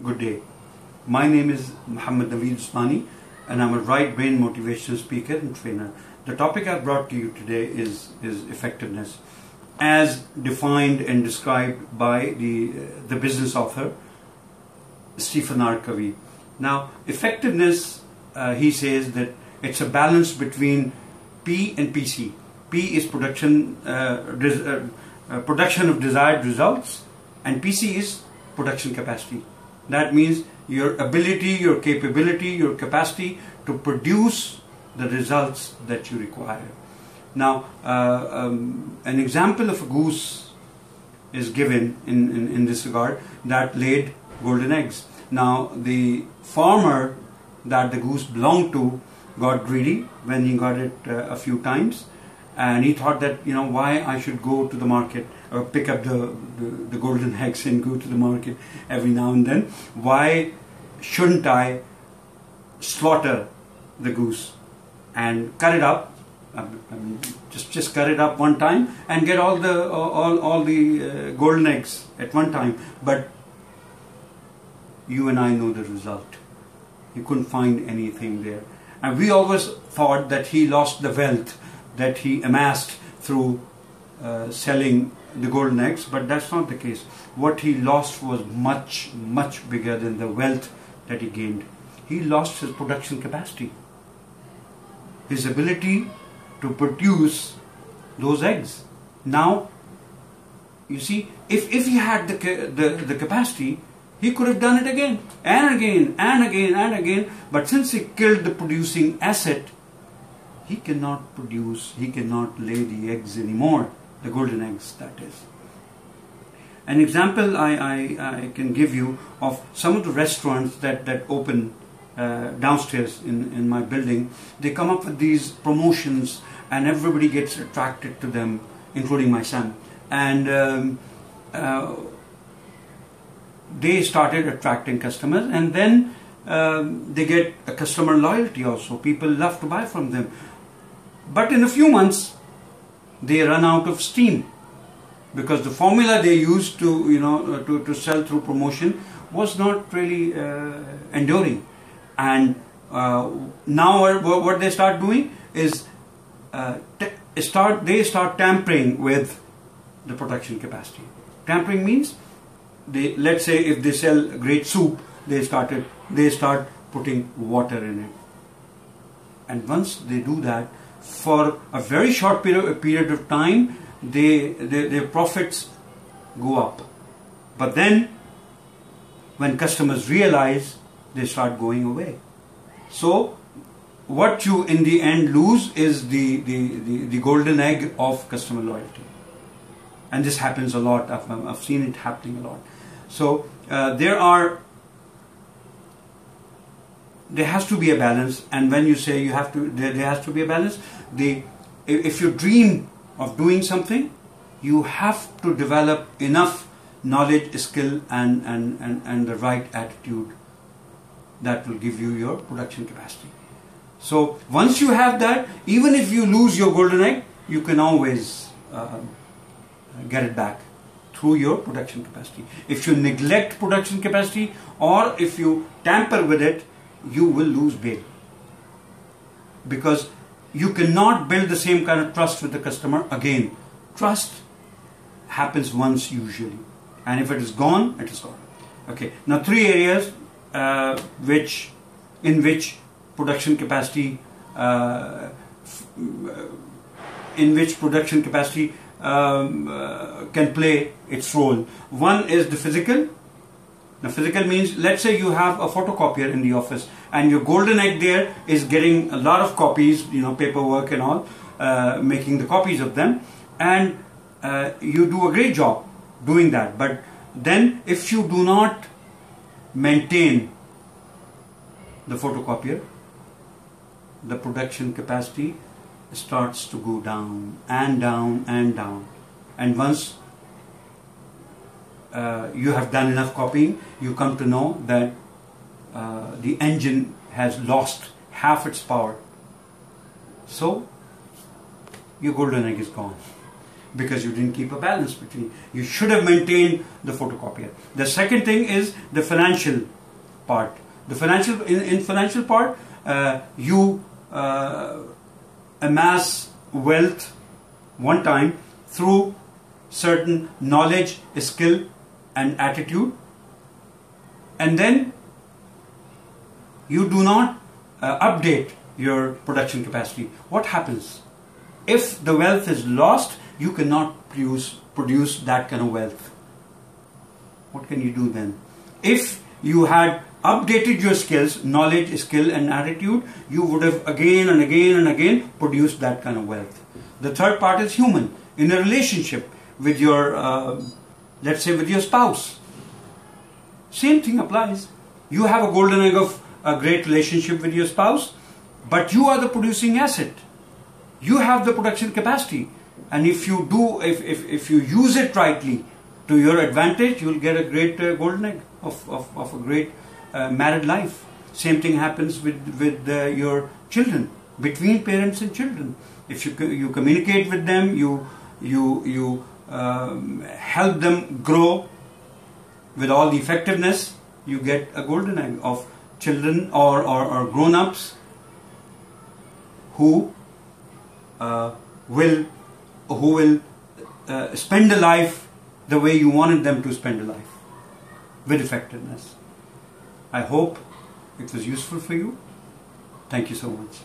Good day. My name is Muhammad Naveed Usmani and I'm a right brain motivational speaker and trainer. The topic I've brought to you today is effectiveness as defined and described by the business author Stephen R. Covey. Now, effectiveness, he says that it's a balance between P and PC. P is production of desired results, and PC is production capacity. That means your ability, your capability, your capacity to produce the results that you require. Now, an example of a goose is given in this regard that laid golden eggs. Now, the farmer that the goose belonged to got greedy when he got it a few times, and he thought that, why I should go to the market or pick up the golden eggs and go to the market every now and then. Why shouldn't I slaughter the goose and cut it up? Just cut it up one time and get all the golden eggs at one time. But you and I know the result. You couldn't find anything there. And we always thought that he lost the wealth that he amassed through selling the golden eggs, but that's not the case. What he lost was much, much bigger than the wealth that he gained. He lost his production capacity, his ability to produce those eggs. Now, you see, if he had the capacity, he could have done it again and again and again and again. But since he killed the producing asset, he cannot produce, he cannot lay the eggs anymore, the golden eggs, that is. An example I can give you of some of the restaurants that open downstairs in my building. They come up with these promotions and everybody gets attracted to them, including my son. And they started attracting customers, and then they get a customer loyalty also. People love to buy from them. But in a few months, they run out of steam because the formula they used to sell through promotion was not really enduring. And now what they start doing is they start tampering with the production capacity. Tampering means, let's say if they sell great soup, they start putting water in it. And once they do that, for a very short period of time, their profits go up. But then, when customers realize, they start going away. So, what you in the end lose is the golden egg of customer loyalty. And this happens a lot. I've seen it happening a lot. So, there has to be a balance, and when you say there has to be a balance, if you dream of doing something, you have to develop enough knowledge, skill, and the right attitude that will give you your production capacity. So once you have that, even if you lose your golden egg, you can always get it back through your production capacity. If you neglect production capacity or if you tamper with it, you will lose bail, because you cannot build the same kind of trust with the customer again. Trust happens once usually, and if it is gone, it is gone. Okay. Now, three areas in which production capacity can play its role. One is the physical. Now, physical means, let's say you have a photocopier in the office and your golden egg there is getting a lot of copies, paperwork and all, making the copies of them, and you do a great job doing that. But then if you do not maintain the photocopier, the production capacity starts to go down and down and down. And once you have done enough copying, you come to know that the engine has lost half its power. So your golden egg is gone. because you didn't keep a balance between. You should have maintained the photocopier. The second thing is the financial part. The financial in financial part, you amass wealth one time through certain knowledge, skill, and attitude, and then you do not update your production capacity. What happens? If the wealth is lost, you cannot produce that kind of wealth. What can you do then? If you had updated your skills, knowledge, skill, and attitude, you would have again and again and again produced that kind of wealth. The third part is human. In a relationship with your, let's say with your spouse, same thing applies. You have a golden egg of a great relationship with your spouse, but you are the producing asset. You have the production capacity, and if you you use it rightly to your advantage, you will get a great golden egg of a great married life. Same thing happens with your children, between parents and children. If you communicate with them, you help them grow with all the effectiveness, you get a golden egg of children or grown-ups who will spend a life the way you wanted them to spend a life, with effectiveness. I hope it was useful for you. Thank you so much.